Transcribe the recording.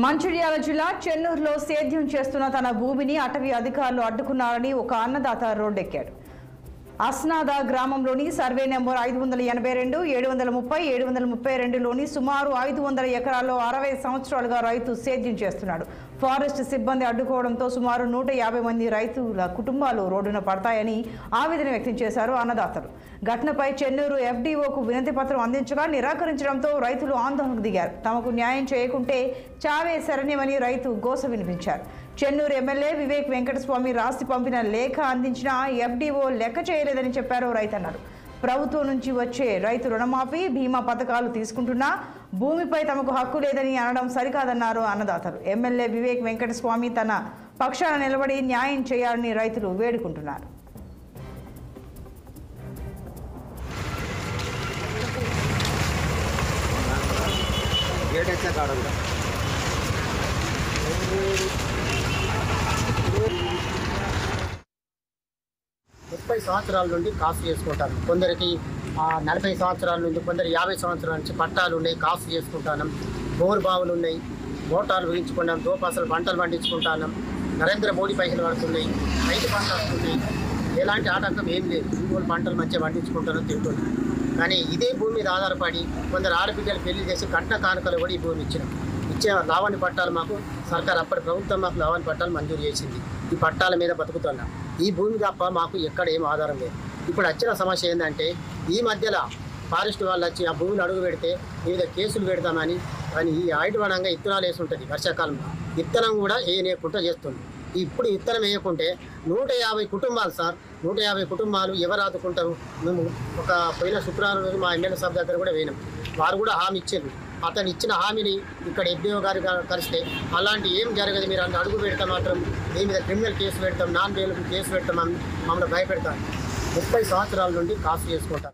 మంచిర్యాల జిల్లా చెన్నూరులో సేద్యం చేస్తున్న తన భూమిని అటవీ అధికారులు అడ్డుకున్నారని ఒక అన్నదాత రోడ్డెక్కాడు. అస్నాద గ్రామంలోని సర్వే నెంబర్ 582, 730, 732లోని సుమారు 500 ఎకరాల్లో 60 సంవత్సరాలుగా రైతు సేద్యం చేస్తున్నాడు. ఫారెస్ట్ సిబ్బంది అడ్డుకోవడంతో సుమారు 150 మంది రైతుల కుటుంబాలు రోడ్డున పడతాయని ఆవేదన వ్యక్తం చేశారు అన్నదాతలు. ఘటనపై చెన్నూరు FDOకు వినతి పత్రం అందించగా నిరాకరించడంతో రైతులు ఆందోళనకు దిగారు. తమకు న్యాయం చేయకుంటే చావే శరణ్యమని రైతు గోస వినిపించారు. చెన్నూరు ఎమ్మెల్యే వివేక్ వెంకటస్వామి రాసి పంపిన లేఖ అందించిన FDO లెక్క చేయలేదని చెప్పారు రైతన్నలు. ప్రభుత్వం నుంచి వచ్చే రైతు రుణమాఫీ, బీమా పథకాలు తీసుకుంటున్నా భూమిపై తమకు హక్కు లేదని అనడం సరికాదన్నారు అన్నదాతలు. ఎమ్మెల్యే వివేక్ వెంకటస్వామి తన పక్షాన నిలబడి న్యాయం చేయాలని రైతులు వేడుకుంటున్నారు. ముప్పై సంవత్సరాల నుండి కాసు చేసుకుంటాను. కొందరికి 40 సంవత్సరాల నుండి, కొందరు 50 సంవత్సరాల నుంచి పట్టాలు ఉన్నాయి, కాసు చేసుకుంటాను. బోరు బావులు ఉన్నాయి, మోటార్లు వేయించుకున్నాం, దోపసలు పంటలు పండించుకుంటాను. నరేంద్ర మోడీ పైసలు పడుతున్నాయి, రైతు పంటలు వస్తున్నాయి. ఎలాంటి ఆటంకం ఏం లేదు. భూములు పంటలు మంచిగా పండించుకుంటాను, తింటున్నాను. కానీ ఇదే భూమి మీద ఆధారపడి కొందరు ఆడబిడ్డలు పెళ్లి చేసి కట్న కానుకలు కూడా ఈ భూమి ఇచ్చే లావణి పట్టాలు మాకు సర్కారు అప్పటి ప్రభుత్వం మాకు లావణి పట్టాలు మంజూరు చేసింది. ఈ పట్టాల మీద బతుకుతున్నాం. ఈ భూమి తప్ప మాకు ఎక్కడ ఏం ఆధారం లేదు. ఇప్పుడు వచ్చిన సమస్య ఏంటంటే ఈ మధ్యలో ఫారెస్ట్ వాళ్ళు వచ్చి ఆ భూమిని అడుగు పెడితే వివిధ కేసులు పెడతామని, కానీ ఈ ఆయుధవనంగా ఇత్తనాలు వేసి ఉంటుంది. వర్షాకాలంలో విత్తనం కూడా వేయకుండా చేస్తుంది. ఇప్పుడు విత్తనం వేయకుంటే 150 కుటుంబాలు సార్, 150 కుటుంబాలు ఎవరు ఆదుకుంటారు? మేము పోయిన శుక్రవారం రోజు మా ఎమ్మెల్యే సభ దగ్గర కూడా పోయినాం. వారు కూడా హామీ ఇచ్చారు. అతను ఇచ్చిన హామీని ఇక్కడ FDO గారు కలిస్తే అలాంటి ఏం జరగదు, మీరు అన్ని అడుగు పెడితే మాత్రం దీని మీద క్రిమినల్ కేసు పెడతాం, నాన్ బెయిలబుల్ కేసు పెడతాం, మమ్మల్ని భయపెడతాం. 30 సంవత్సరాల నుండి కాసు చేసుకుంటాం.